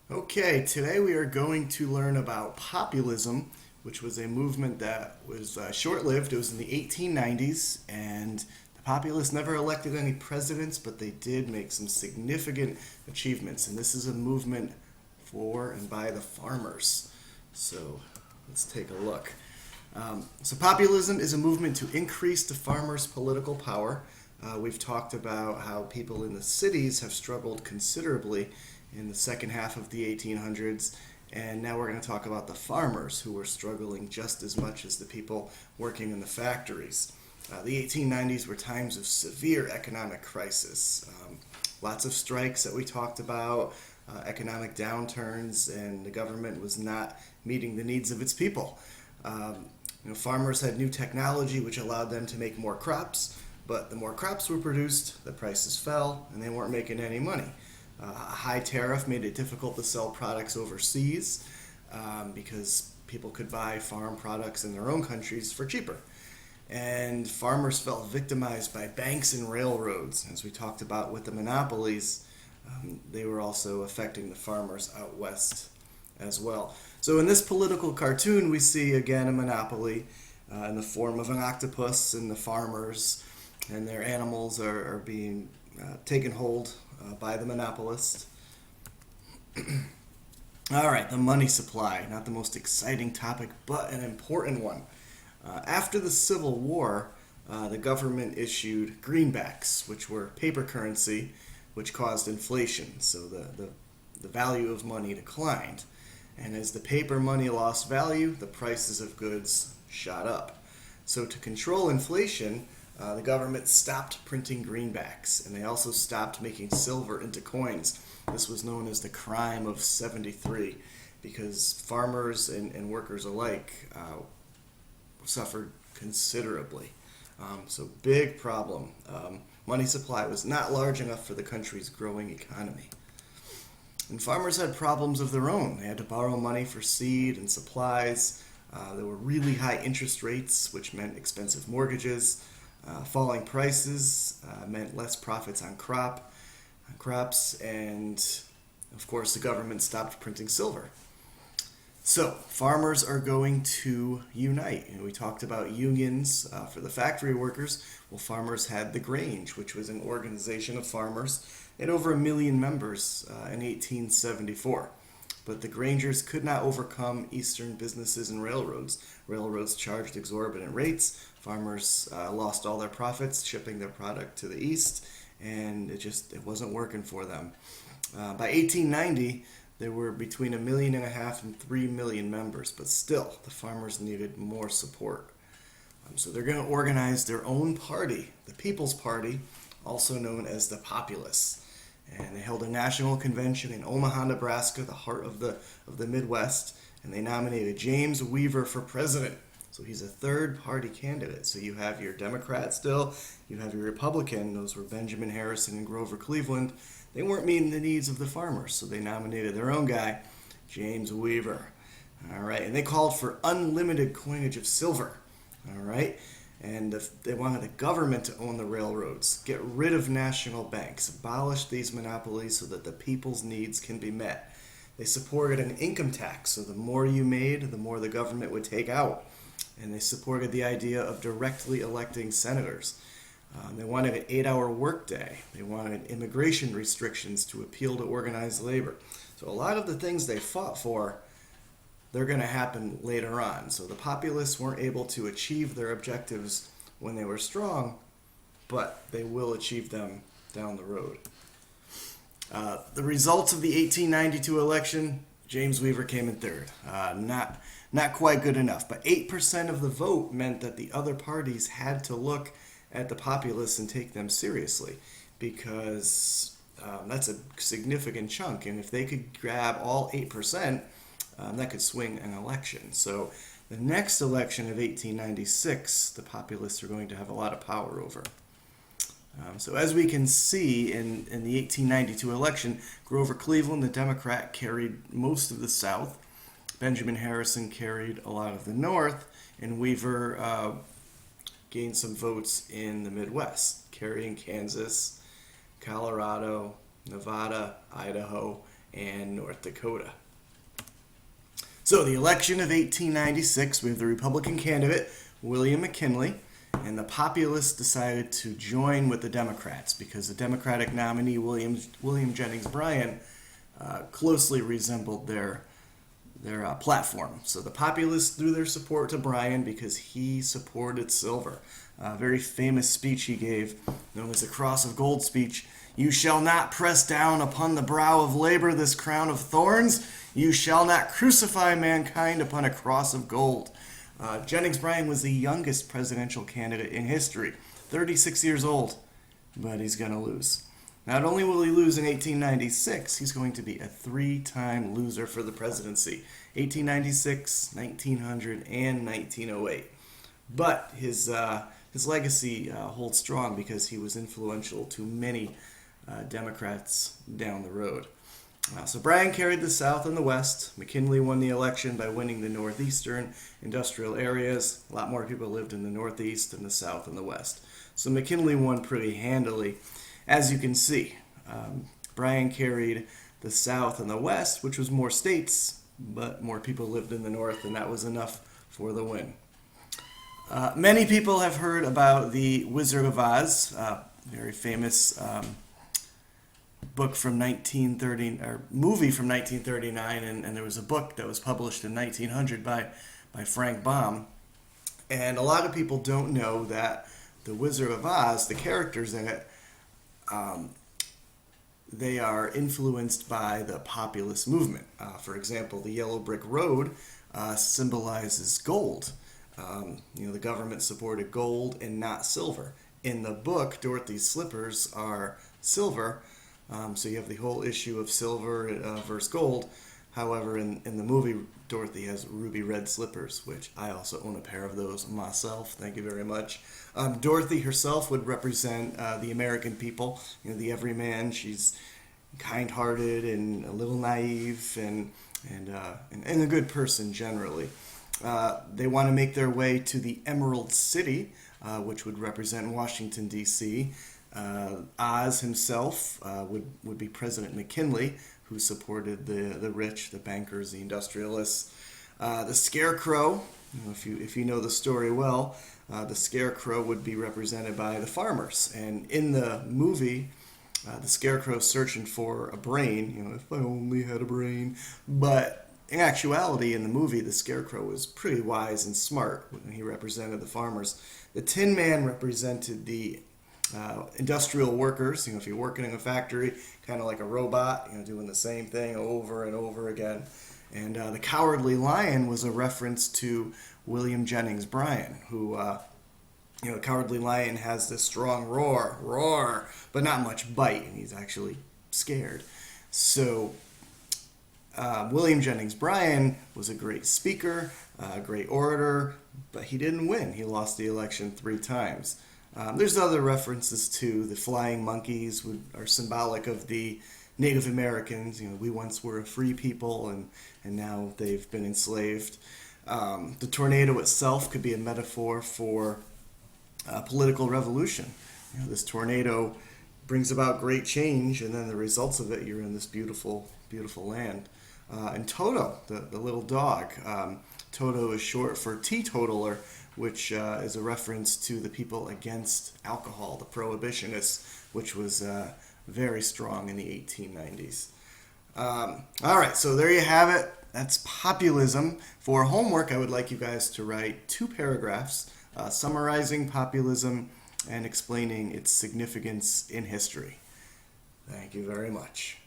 Okay, today we are going to learn about populism, which was a movement that was short-lived. It was in the 1890s, and the populists never elected any presidents, but they did make some significant achievements. And this is a movement for and by the farmers. So let's take a look. So populism is a movement to increase the farmers' political power. We've talked about how people in the cities have struggled considerably in the second half of the 1800s, and now we're going to talk about the farmers who were struggling just as much as the people working in the factories. The 1890s were times of severe economic crisis. Lots of strikes that we talked about, economic downturns, and the government was not meeting the needs of its people. Farmers had new technology which allowed them to make more crops, but the more crops were produced, the prices fell, and they weren't making any money. A high tariff made it difficult to sell products overseas because people could buy farm products in their own countries for cheaper. And farmers felt victimized by banks and railroads. As we talked about with the monopolies, they were also affecting the farmers out west as well. So in this political cartoon, we see again a monopoly in the form of an octopus, and the farmers and their animals are being taken hold by the monopolist. All right, the money supply, not the most exciting topic, but an important one. After the Civil War, the government issued greenbacks, which were paper currency, which caused inflation. So the value of money declined. And as the paper money lost value, the prices of goods shot up. So to control inflation, the government stopped printing greenbacks, and they also stopped making silver into coins. This was known as the crime of 73 because farmers and workers alike suffered considerably. So big problem. Money supply was not large enough for the country's growing economy. And farmers had problems of their own. They had to borrow money for seed and supplies. There were really high interest rates, which meant expensive mortgages. Falling prices meant less profits on crops, and of course the government stopped printing silver. So farmers are going to unite, and we talked about unions for the factory workers. Well, farmers had the Grange, which was an organization of farmers. It had over 1 million members in 1874. But the Grangers could not overcome Eastern businesses and railroads. Railroads charged exorbitant rates. Farmers lost all their profits shipping their product to the East, and it wasn't working for them. By 1890, there were between 1.5 million and 3 million members, but still, the farmers needed more support. So they're going to organize their own party, the People's Party, also known as the Populists. And they held a national convention in Omaha, Nebraska, the heart of the Midwest, and they nominated James Weaver for president. So he's a third-party candidate. So you have your Democrat still, you have your Republican. Those were Benjamin Harrison and Grover Cleveland. They weren't meeting the needs of the farmers, so they nominated their own guy, James Weaver. All right, and they called for unlimited coinage of silver. All right. And they wanted the government to own the railroads, get rid of national banks, abolish these monopolies so that the people's needs can be met. They supported an income tax, so the more you made, the more the government would take out. And they supported the idea of directly electing senators. They wanted an 8-hour workday. They wanted immigration restrictions to appeal to organized labor. So a lot of the things they fought for, they're going to happen later on. So the populists weren't able to achieve their objectives when they were strong, but they will achieve them down the road. The results of the 1892 election, James Weaver came in third. Not quite good enough, but 8% of the vote meant that the other parties had to look at the populists and take them seriously, because that's a significant chunk, and if they could grab all 8%, that could swing an election. So the next election of 1896, the populists are going to have a lot of power over. So as we can see in the 1892 election, Grover Cleveland, the Democrat, carried most of the South. Benjamin Harrison carried a lot of the North, and Weaver gained some votes in the Midwest, carrying Kansas, Colorado, Nevada, Idaho, and North Dakota. So the election of 1896, we have the Republican candidate, William McKinley, and the Populists decided to join with the Democrats because the Democratic nominee, William Jennings Bryan, closely resembled their platform. So the Populists threw their support to Bryan because he supported silver. A very famous speech he gave, known as the Cross of Gold speech. You shall not press down upon the brow of labor this crown of thorns. You shall not crucify mankind upon a cross of gold. Jennings Bryan was the youngest presidential candidate in history, 36 years old, but he's going to lose. Not only will he lose in 1896, he's going to be a three-time loser for the presidency, 1896, 1900, and 1908. But his legacy holds strong because he was influential to many Democrats down the road. So Bryan carried the South and the West. McKinley won the election by winning the northeastern industrial areas. A lot more people lived in the Northeast than the South and the West. So McKinley won pretty handily. As you can see, Bryan carried the South and the West, which was more states, but more people lived in the North, and that was enough for the win. Many people have heard about the Wizard of Oz, very famous book from 1930, or movie from 1939, and there was a book that was published in 1900 by Frank Baum. And a lot of people don't know that the Wizard of Oz, the characters in it, they are influenced by the populist movement. For example, the yellow brick road symbolizes gold. The government supported gold and not silver. In the book, Dorothy's slippers are silver, so you have the whole issue of silver versus gold. However, in the movie, Dorothy has ruby red slippers, which I also own a pair of those myself. Thank you very much. Dorothy herself would represent the American people, the everyman. She's kind-hearted and a little naive and a good person generally. They want to make their way to the Emerald City, which would represent Washington, D.C. Oz himself would be President McKinley, who supported the rich, the bankers, the industrialists. The Scarecrow, if you know the story well, the Scarecrow would be represented by the farmers. And in the movie, the Scarecrow's searching for a brain, if I only had a brain. But in actuality, in the movie, the Scarecrow was pretty wise and smart when he represented the farmers. The Tin Man represented the industrial workers. If you're working in a factory, kind of like a robot, doing the same thing over and over again. And the Cowardly Lion was a reference to William Jennings Bryan, who, Cowardly Lion has this strong roar, but not much bite, and he's actually scared. So William Jennings Bryan was a great speaker, a great orator, but he didn't win. He lost the election 3 times. There's other references too. The flying monkeys are symbolic of the Native Americans. We once were a free people, and now they've been enslaved. The tornado itself could be a metaphor for political revolution. This tornado brings about great change, and then the results of it, you're in this beautiful, beautiful land. And Toto, the little dog. Toto is short for teetotaler, which is a reference to the people against alcohol, the prohibitionists, which was very strong in the 1890s. All right, so there you have it. That's populism. For homework, I would like you guys to write 2 paragraphs summarizing populism and explaining its significance in history. Thank you very much.